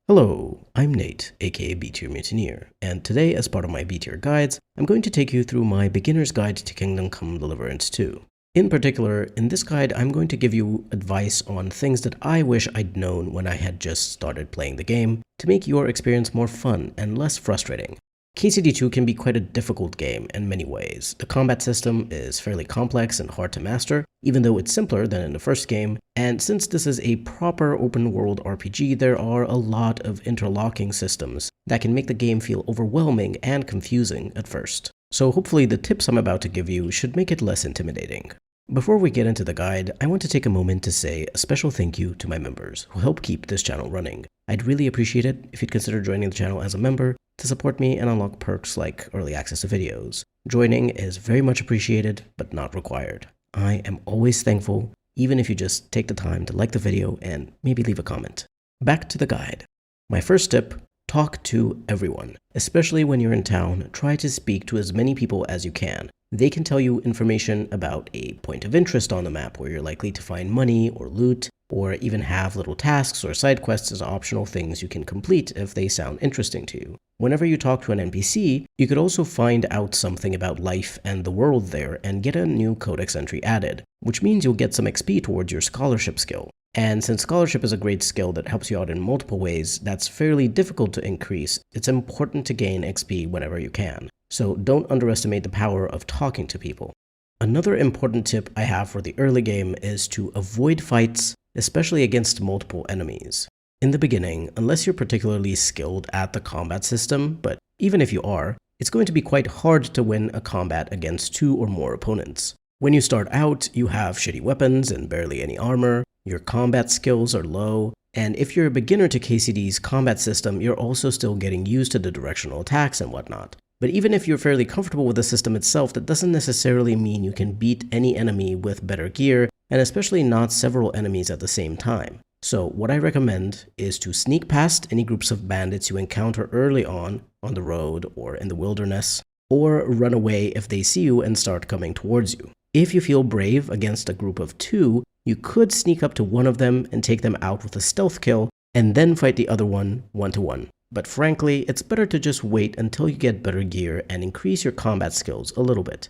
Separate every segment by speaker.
Speaker 1: Hello, I'm Nate, aka B-Tier Mutineer, and today as part of my B-Tier guides, I'm going to take you through my beginner's guide to Kingdom Come Deliverance 2. In particular, in this guide, I'm going to give you advice on things that I wish I'd known when I had just started playing the game to make your experience more fun and less frustrating. KCD2 can be quite a difficult game in many ways. The combat system is fairly complex and hard to master, even though it's simpler than in the first game, and since this is a proper open-world RPG, there are a lot of interlocking systems that can make the game feel overwhelming and confusing at first. So hopefully the tips I'm about to give you should make it less intimidating. Before we get into the guide, I want to take a moment to say a special thank you to my members who help keep this channel running. I'd really appreciate it if you'd consider joining the channel as a member to support me and unlock perks like early access to videos. Joining is very much appreciated, but not required. I am always thankful, even if you just take the time to like the video and maybe leave a comment. Back to the guide. My first tip: talk to everyone. Especially when you're in town, try to speak to as many people as you can. They can tell you information about a point of interest on the map where you're likely to find money or loot, or even have little tasks or side quests as optional things you can complete if they sound interesting to you. Whenever you talk to an NPC, you could also find out something about life and the world there and get a new codex entry added, which means you'll get some XP towards your scholarship skill. And since scholarship is a great skill that helps you out in multiple ways that's fairly difficult to increase, it's important to gain XP whenever you can. So don't underestimate the power of talking to people. Another important tip I have for the early game is to avoid fights, especially against multiple enemies. In the beginning, unless you're particularly skilled at the combat system, but even if you are, it's going to be quite hard to win a combat against 2 or more opponents. When you start out, you have shitty weapons and barely any armor, your combat skills are low, and if you're a beginner to KCD's combat system, you're also still getting used to the directional attacks and whatnot. But even if you're fairly comfortable with the system itself, that doesn't necessarily mean you can beat any enemy with better gear, and especially not several enemies at the same time. So what I recommend is to sneak past any groups of bandits you encounter early on the road or in the wilderness, or run away if they see you and start coming towards you. If you feel brave against a group of 2, you could sneak up to one of them and take them out with a stealth kill, and then fight the other one 1-to-1. But frankly, it's better to just wait until you get better gear and increase your combat skills a little bit.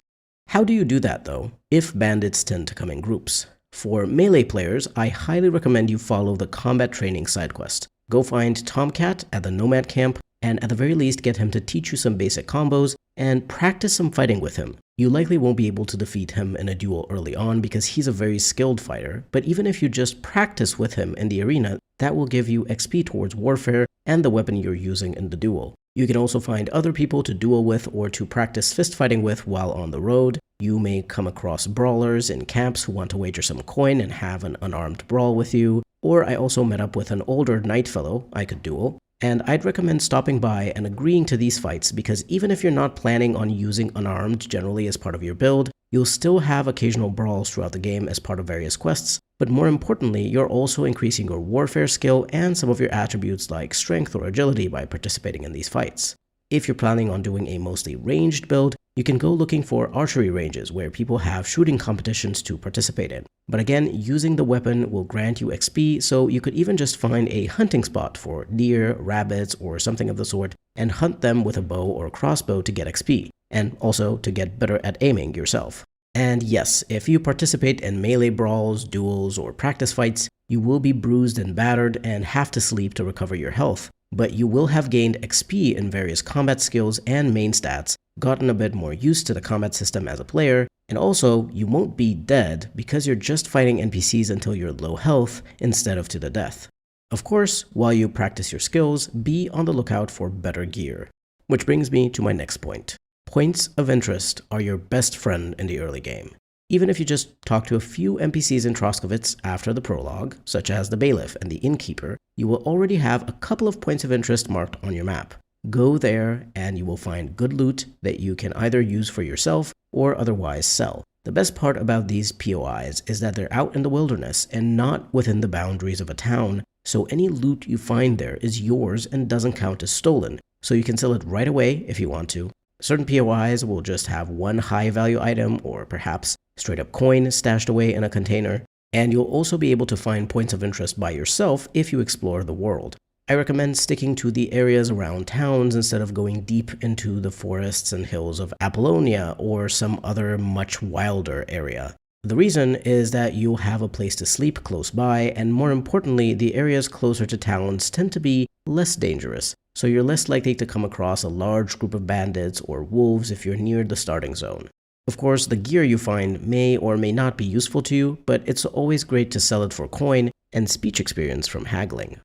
Speaker 1: How do you do that though, if bandits tend to come in groups? For melee players, I highly recommend you follow the combat training side quest. Go find Tomcat at the Nomad camp, and at the very least get him to teach you some basic combos and practice some fighting with him. You likely won't be able to defeat him in a duel early on because he's a very skilled fighter, but even if you just practice with him in the arena, that will give you XP towards warfare and the weapon you're using in the duel. You can also find other people to duel with or to practice fist fighting with while on the road. You may come across brawlers in camps who want to wager some coin and have an unarmed brawl with you, or I also met up with an older knight fellow I could duel. And I'd recommend stopping by and agreeing to these fights because even if you're not planning on using unarmed generally as part of your build, you'll still have occasional brawls throughout the game as part of various quests, but more importantly, you're also increasing your warfare skill and some of your attributes like strength or agility by participating in these fights. If you're planning on doing a mostly ranged build, you can go looking for archery ranges where people have shooting competitions to participate in. But again, using the weapon will grant you XP, so you could even just find a hunting spot for deer, rabbits, or something of the sort, and hunt them with a bow or crossbow to get XP, and also to get better at aiming yourself. And yes, if you participate in melee brawls, duels, or practice fights, you will be bruised and battered and have to sleep to recover your health. But you will have gained XP in various combat skills and main stats, gotten a bit more used to the combat system as a player, and also you won't be dead because you're just fighting NPCs until you're low health instead of to the death. Of course, while you practice your skills, be on the lookout for better gear. Which brings me to my next point. Points of interest are your best friend in the early game. Even if you just talk to a few NPCs in Troskovitz after the prologue, such as the bailiff and the innkeeper, you will already have a couple of points of interest marked on your map. Go there and you will find good loot that you can either use for yourself or otherwise sell. The best part about these POIs is that they're out in the wilderness and not within the boundaries of a town, so any loot you find there is yours and doesn't count as stolen, so you can sell it right away if you want to. Certain POIs will just have one high value item or perhaps straight up coin stashed away in a container, and you'll also be able to find points of interest by yourself if you explore the world. I recommend sticking to the areas around towns instead of going deep into the forests and hills of Apollonia or some other much wilder area. The reason is that you'll have a place to sleep close by, and more importantly, the areas closer to towns tend to be less dangerous, so you're less likely to come across a large group of bandits or wolves if you're near the starting zone. Of course, the gear you find may or may not be useful to you, but it's always great to sell it for coin and speech experience from haggling.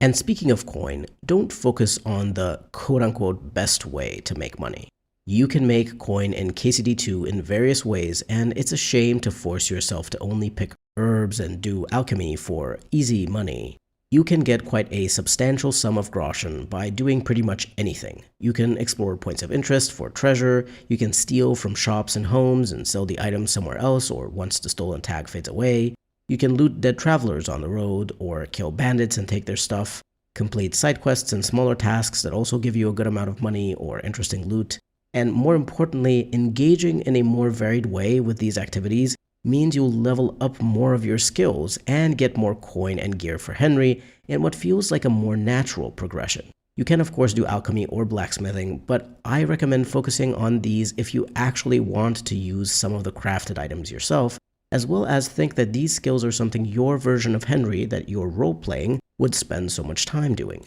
Speaker 1: And speaking of coin, don't focus on the quote-unquote best way to make money. You can make coin in KCD2 in various ways, and it's a shame to force yourself to only pick herbs and do alchemy for easy money. You can get quite a substantial sum of groschen by doing pretty much anything. You can explore points of interest for treasure, you can steal from shops and homes and sell the items somewhere else or once the stolen tag fades away. You can loot dead travelers on the road, or kill bandits and take their stuff, complete side quests and smaller tasks that also give you a good amount of money or interesting loot. And more importantly, engaging in a more varied way with these activities means you'll level up more of your skills and get more coin and gear for Henry in what feels like a more natural progression. You can of course do alchemy or blacksmithing, but I recommend focusing on these if you actually want to use some of the crafted items yourself, as well as think that these skills are something your version of Henry that you're role-playing would spend so much time doing.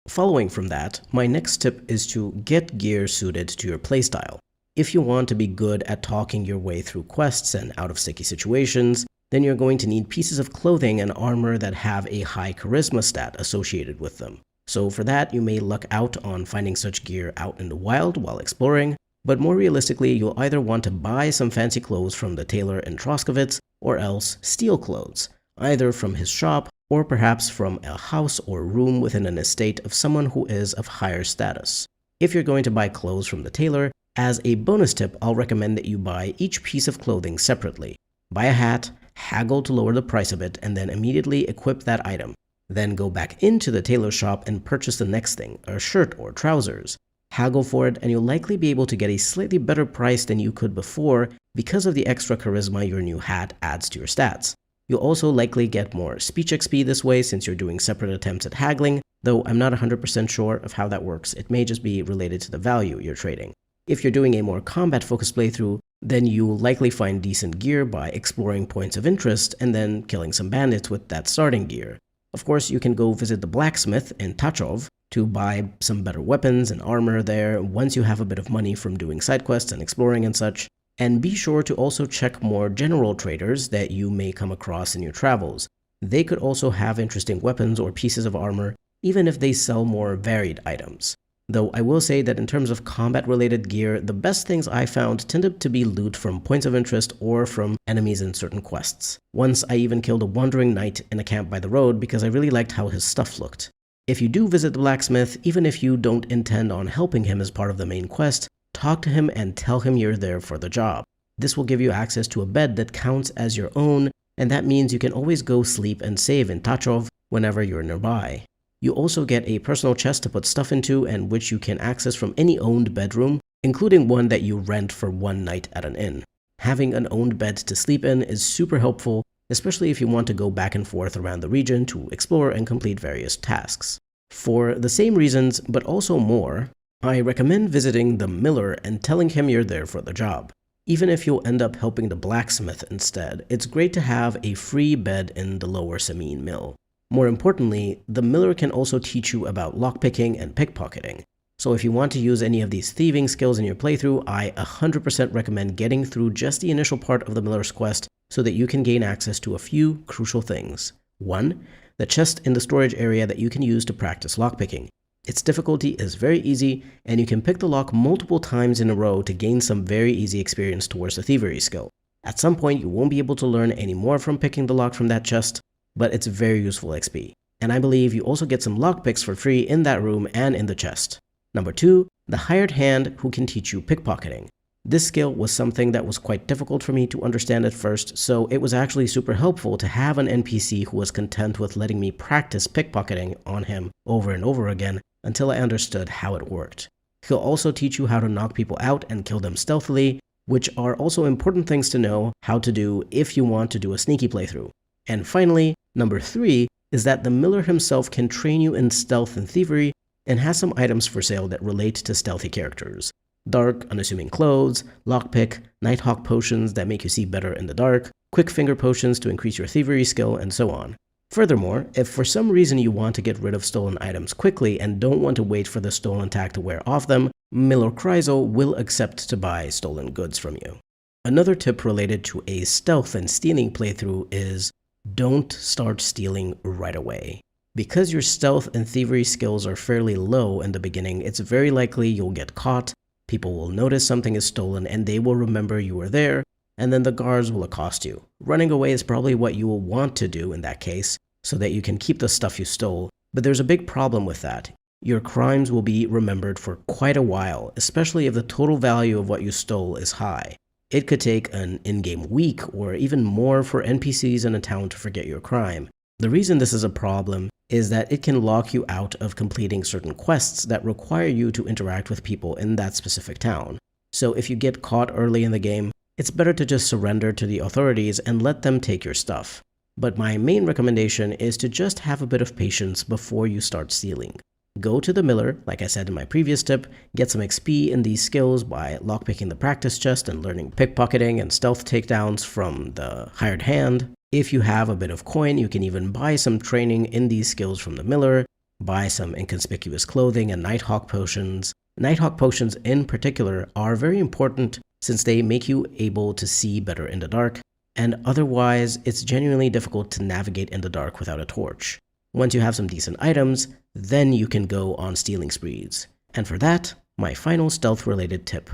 Speaker 1: Following from that, my next tip is to get gear suited to your playstyle. If you want to be good at talking your way through quests and out of sticky situations, then you're going to need pieces of clothing and armor that have a high charisma stat associated with them. So for that, you may luck out on finding such gear out in the wild while exploring, but more realistically, you'll either want to buy some fancy clothes from the tailor in Troskowitz, or else steal clothes, either from his shop or perhaps from a house or room within an estate of someone who is of higher status. If you're going to buy clothes from the tailor, as a bonus tip, I'll recommend that you buy each piece of clothing separately. Buy a hat, haggle to lower the price of it, and then immediately equip that item. Then go back into the tailor shop and purchase the next thing, a shirt or trousers. Haggle for it, and you'll likely be able to get a slightly better price than you could before because of the extra charisma your new hat adds to your stats. You'll also likely get more speech XP this way since you're doing separate attempts at haggling, though I'm not 100% sure of how that works. It may just be related to the value you're trading. If you're doing a more combat-focused playthrough, then you'll likely find decent gear by exploring points of interest and then killing some bandits with that starting gear. Of course, you can go visit the Blacksmith in Tachov to buy some better weapons and armor there once you have a bit of money from doing side quests and exploring and such. And be sure to also check more general traders that you may come across in your travels. They could also have interesting weapons or pieces of armor, even if they sell more varied items. Though I will say that in terms of combat-related gear, the best things I found tended to be loot from points of interest or from enemies in certain quests. Once I even killed a wandering knight in a camp by the road because I really liked how his stuff looked. If you do visit the Blacksmith, even if you don't intend on helping him as part of the main quest, talk to him and tell him you're there for the job. This will give you access to a bed that counts as your own, and that means you can always go sleep and save in Tachov whenever you're nearby. You also get a personal chest to put stuff into and which you can access from any owned bedroom, including one that you rent for one night at an inn. Having an owned bed to sleep in is super helpful, especially if you want to go back and forth around the region to explore and complete various tasks. For the same reasons, but also more, I recommend visiting the miller and telling him you're there for the job. Even if you'll end up helping the blacksmith instead, it's great to have a free bed in the Lower Samine Mill. More importantly, the miller can also teach you about lockpicking and pickpocketing. So if you want to use any of these thieving skills in your playthrough, I 100% recommend getting through just the initial part of the miller's quest so that you can gain access to a few crucial things. 1. The chest in the storage area that you can use to practice lockpicking. Its difficulty is very easy, and you can pick the lock multiple times in a row to gain some very easy experience towards the thievery skill. At some point, you won't be able to learn any more from picking the lock from that chest, but it's very useful XP. And I believe you also get some lockpicks for free in that room and in the chest. Number 2, the hired hand who can teach you pickpocketing. This skill was something that was quite difficult for me to understand at first, so it was actually super helpful to have an NPC who was content with letting me practice pickpocketing on him over and over again until I understood how it worked. He'll also teach you how to knock people out and kill them stealthily, which are also important things to know how to do if you want to do a sneaky playthrough. And finally, number 3, is that the miller himself can train you in stealth and thievery and has some items for sale that relate to stealthy characters. Dark, unassuming clothes, lockpick, Nighthawk potions that make you see better in the dark, quick finger potions to increase your thievery skill, and so on. Furthermore, if for some reason you want to get rid of stolen items quickly and don't want to wait for the stolen tag to wear off them, Miller Chryso will accept to buy stolen goods from you. Another tip related to a stealth and stealing playthrough is don't start stealing right away. Because your stealth and thievery skills are fairly low in the beginning, it's very likely you'll get caught, people will notice something is stolen and they will remember you were there, and then the guards will accost you. Running away is probably what you will want to do in that case, so that you can keep the stuff you stole, but there's a big problem with that. Your crimes will be remembered for quite a while, especially if the total value of what you stole is high. It could take an in-game week or even more for NPCs in a town to forget your crime. The reason this is a problem is that it can lock you out of completing certain quests that require you to interact with people in that specific town. So if you get caught early in the game, it's better to just surrender to the authorities and let them take your stuff. But my main recommendation is to just have a bit of patience before you start stealing. Go to the miller, like I said in my previous tip, get some XP in these skills by lockpicking the practice chest and learning pickpocketing and stealth takedowns from the hired hand. If you have a bit of coin, you can even buy some training in these skills from the miller, buy some inconspicuous clothing and Nighthawk potions. Nighthawk potions in particular are very important since they make you able to see better in the dark, and otherwise it's genuinely difficult to navigate in the dark without a torch. Once you have some decent items, then you can go on stealing sprees. And for that, my final stealth-related tip.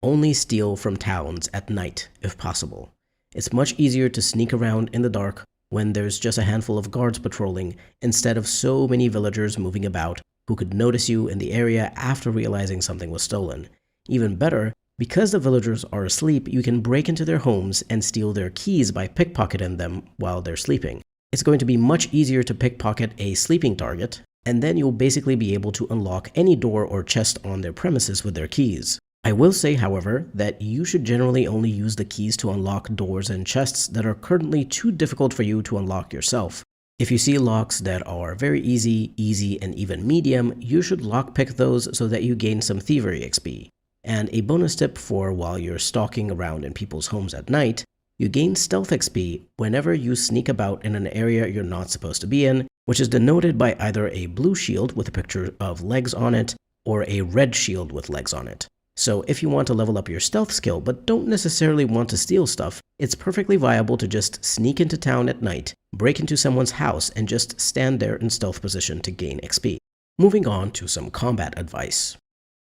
Speaker 1: Only steal from towns at night if possible. It's much easier to sneak around in the dark when there's just a handful of guards patrolling instead of so many villagers moving about who could notice you in the area after realizing something was stolen. Even better, because the villagers are asleep, you can break into their homes and steal their keys by pickpocketing them while they're sleeping. It's going to be much easier to pickpocket a sleeping target, and then you'll basically be able to unlock any door or chest on their premises with their keys. I will say, however, that you should generally only use the keys to unlock doors and chests that are currently too difficult for you to unlock yourself. If you see locks that are very easy, and even medium, you should lockpick those so that you gain some thievery XP. And a bonus tip for while you're stalking around in people's homes at night, you gain stealth XP whenever you sneak about in an area you're not supposed to be in, which is denoted by either a blue shield with a picture of legs on it or a red shield with legs on it. So if you want to level up your stealth skill but don't necessarily want to steal stuff, it's perfectly viable to just sneak into town at night, break into someone's house, and just stand there in stealth position to gain XP. Moving on to some combat advice.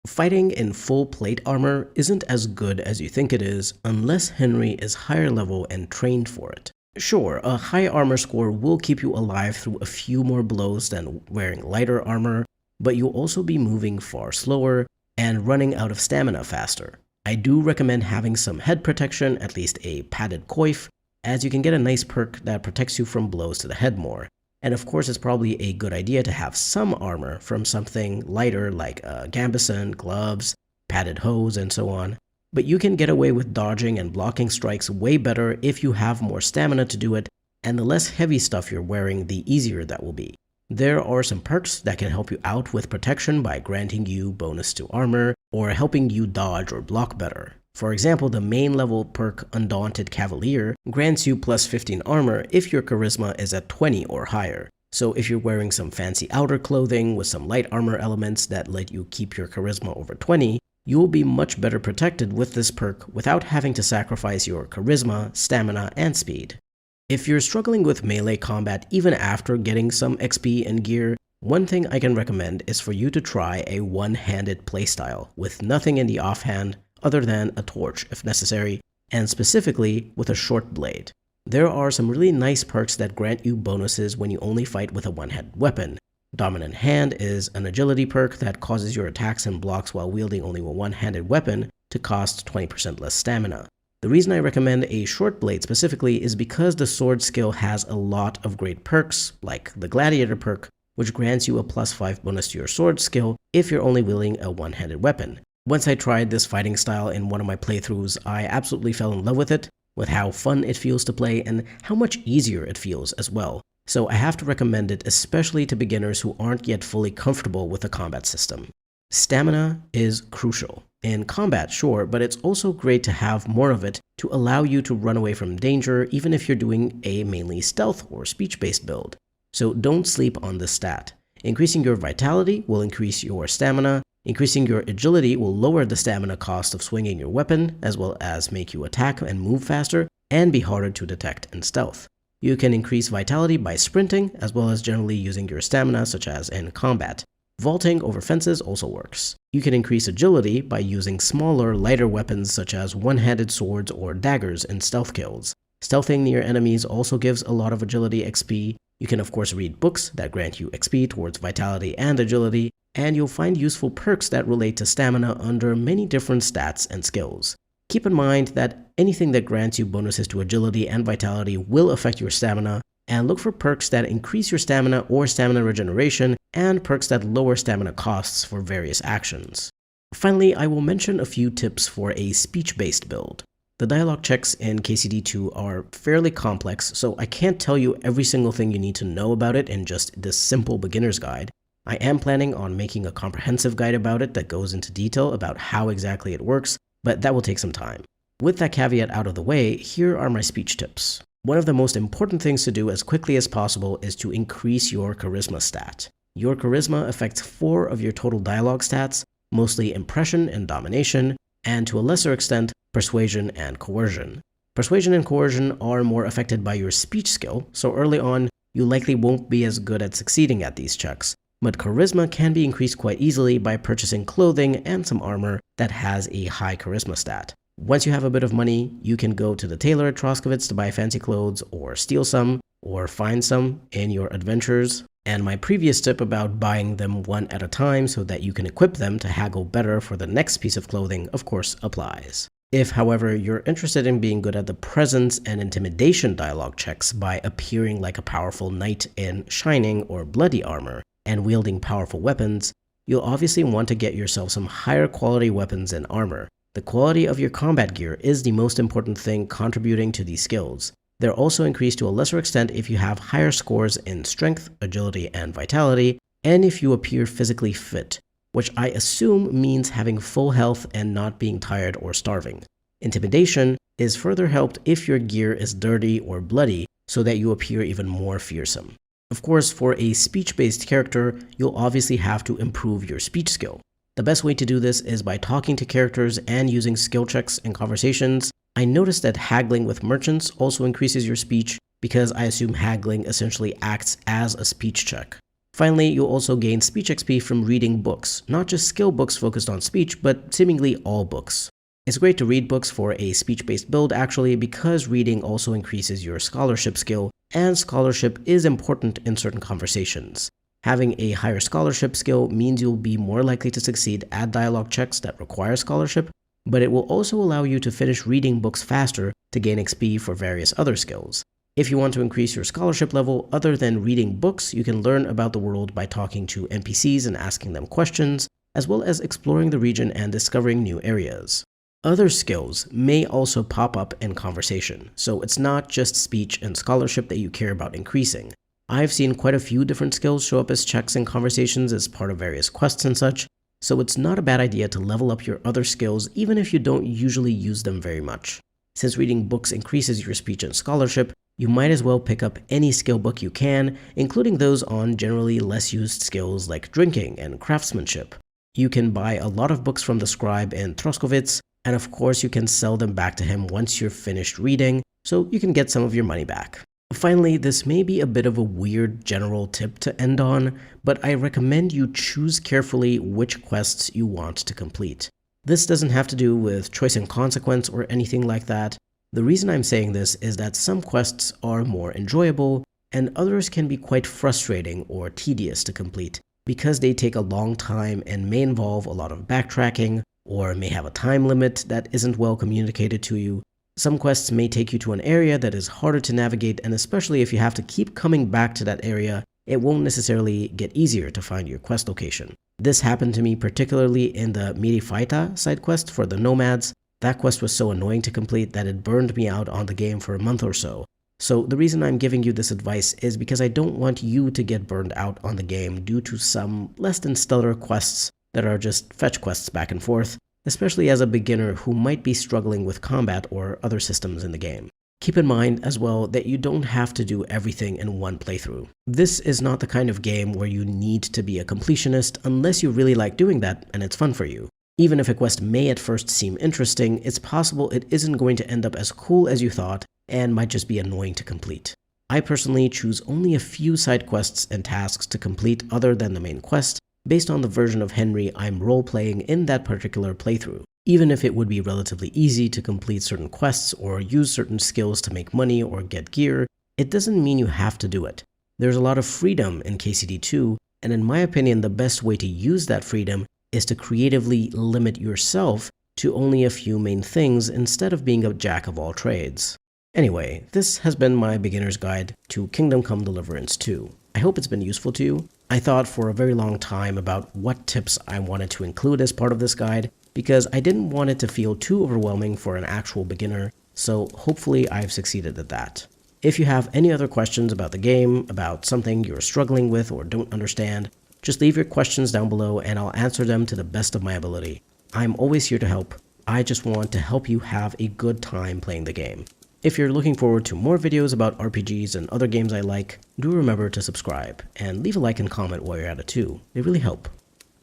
Speaker 1: Fighting in full plate armor isn't as good as you think it is unless Henry is higher level and trained for it. Sure, a high armor score will keep you alive through a few more blows than wearing lighter armor, but you'll also be moving far slower and running out of stamina faster. I do recommend having some head protection, at least a padded coif, as you can get a nice perk that protects you from blows to the head more. And of course, it's probably a good idea to have some armor from something lighter like a gambeson, gloves, padded hose, and so on. But you can get away with dodging and blocking strikes way better if you have more stamina to do it, and the less heavy stuff you're wearing, the easier that will be. There are some perks that can help you out with protection by granting you bonus to armor or helping you dodge or block better. For example, the main level perk Undaunted Cavalier grants you plus 15 armor if your charisma is at 20 or higher. So if you're wearing some fancy outer clothing with some light armor elements that let you keep your charisma over 20, you will be much better protected with this perk without having to sacrifice your charisma, stamina, and speed. If you're struggling with melee combat even after getting some XP and gear, one thing I can recommend is for you to try a one-handed playstyle with nothing in the offhand other than a torch if necessary, and specifically with a short blade. There are some really nice perks that grant you bonuses when you only fight with a one-handed weapon. Dominant Hand is an agility perk that causes your attacks and blocks while wielding only a one-handed weapon to cost 20% less stamina. The reason I recommend a short blade specifically is because the sword skill has a lot of great perks, like the Gladiator perk, which grants you a plus 5 bonus to your sword skill if you're only wielding a one-handed weapon. Once I tried this fighting style in one of my playthroughs, I absolutely fell in love with it, with how fun it feels to play and how much easier it feels as well. so I have to recommend it especially to beginners who aren't yet fully comfortable with the combat system. Stamina is crucial. In combat, sure, but it's also great to have more of it to allow you to run away from danger even if you're doing a mainly stealth or speech-based build. So don't sleep on this stat. Increasing your vitality will increase your stamina, increasing your agility will lower the stamina cost of swinging your weapon, as well as make you attack and move faster, and be harder to detect in stealth. You can increase vitality by sprinting, as well as generally using your stamina, such as in combat. Vaulting over fences also works. You can increase agility by using smaller, lighter weapons such as one-handed swords or daggers in stealth kills. Stealthing near enemies also gives a lot of agility XP. You can of course read books that grant you XP towards vitality and agility, and you'll find useful perks that relate to stamina under many different stats and skills. Keep in mind that anything that grants you bonuses to agility and vitality will affect your stamina, and look for perks that increase your stamina or stamina regeneration, and perks that lower stamina costs for various actions. Finally, I will mention a few tips for a speech-based build. The dialogue checks in KCD2 are fairly complex, so I can't tell you every single thing you need to know about it in just this simple beginner's guide. I am planning on making a comprehensive guide about it that goes into detail about how exactly it works, but that will take some time. With that caveat out of the way, here are my speech tips. One of the most important things to do as quickly as possible is to increase your charisma stat. Your charisma affects 4 of your total dialogue stats, mostly impression and domination, and to a lesser extent, persuasion and coercion. Persuasion and coercion are more affected by your speech skill, so early on, you likely won't be as good at succeeding at these checks. But charisma can be increased quite easily by purchasing clothing and some armor that has a high charisma stat. Once you have a bit of money, you can go to the tailor at Troskowitz to buy fancy clothes, or steal some, or find some in your adventures. And my previous tip about buying them one at a time so that you can equip them to haggle better for the next piece of clothing, of course, applies. If, however, you're interested in being good at the presence and intimidation dialogue checks by appearing like a powerful knight in shining or bloody armor and wielding powerful weapons, you'll obviously want to get yourself some higher quality weapons and armor. The quality of your combat gear is the most important thing contributing to these skills. They're also increased to a lesser extent if you have higher scores in strength, agility, and vitality, and if you appear physically fit, which I assume means having full health and not being tired or starving. Intimidation is further helped if your gear is dirty or bloody so that you appear even more fearsome. Of course, for a speech-based character, you'll obviously have to improve your speech skill. The best way to do this is by talking to characters and using skill checks and conversations. I noticed that haggling with merchants also increases your speech because I assume haggling essentially acts as a speech check. Finally, you'll also gain speech XP from reading books, not just skill books focused on speech, but seemingly all books. It's great to read books for a speech-based build actually because reading also increases your scholarship skill, and scholarship is important in certain conversations. Having a higher scholarship skill means you'll be more likely to succeed at dialogue checks that require scholarship, but it will also allow you to finish reading books faster to gain XP for various other skills. If you want to increase your scholarship level other than reading books, you can learn about the world by talking to NPCs and asking them questions, as well as exploring the region and discovering new areas. Other skills may also pop up in conversation, so it's not just speech and scholarship that you care about increasing. I've seen quite a few different skills show up as checks in conversations as part of various quests and such, so it's not a bad idea to level up your other skills even if you don't usually use them very much. Since reading books increases your speech and scholarship, you might as well pick up any skill book you can, including those on generally less used skills like drinking and craftsmanship. You can buy a lot of books from the scribe in Troskowitz, and of course you can sell them back to him once you're finished reading, so you can get some of your money back. Finally, this may be a bit of a weird general tip to end on, but I recommend you choose carefully which quests you want to complete. This doesn't have to do with choice and consequence or anything like that. The reason I'm saying this is that some quests are more enjoyable, and others can be quite frustrating or tedious to complete because they take a long time and may involve a lot of backtracking, or may have a time limit that isn't well communicated to you. Some quests may take you to an area that is harder to navigate, and especially if you have to keep coming back to that area, it won't necessarily get easier to find your quest location. This happened to me particularly in the Mirifaita side quest for the nomads. That quest was so annoying to complete that it burned me out on the game for a month or so. So the reason I'm giving you this advice is because I don't want you to get burned out on the game due to some less than stellar quests that are just fetch quests back and forth, especially as a beginner who might be struggling with combat or other systems in the game. Keep in mind as well that you don't have to do everything in one playthrough. This is not the kind of game where you need to be a completionist unless you really like doing that and it's fun for you. Even if a quest may at first seem interesting, it's possible it isn't going to end up as cool as you thought and might just be annoying to complete. I personally choose only a few side quests and tasks to complete other than the main quest, based on the version of Henry I'm role-playing in that particular playthrough. Even if it would be relatively easy to complete certain quests or use certain skills to make money or get gear, it doesn't mean you have to do it. There's a lot of freedom in KCD2, and in my opinion the best way to use that freedom is to creatively limit yourself to only a few main things instead of being a jack of all trades. Anyway, this has been my beginner's guide to Kingdom Come Deliverance 2. I hope it's been useful to you. I thought for a very long time about what tips I wanted to include as part of this guide, because I didn't want it to feel too overwhelming for an actual beginner, so hopefully I've succeeded at that. If you have any other questions about the game, about something you're struggling with or don't understand, just leave your questions down below and I'll answer them to the best of my ability. I'm always here to help. I just want to help you have a good time playing the game. If you're looking forward to more videos about RPGs and other games I like, do remember to subscribe and leave a like and comment while you're at it too. They really help.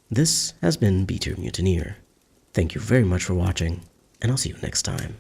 Speaker 1: This has been B Tier Mutineer. Thank you very much for watching, and I'll see you next time.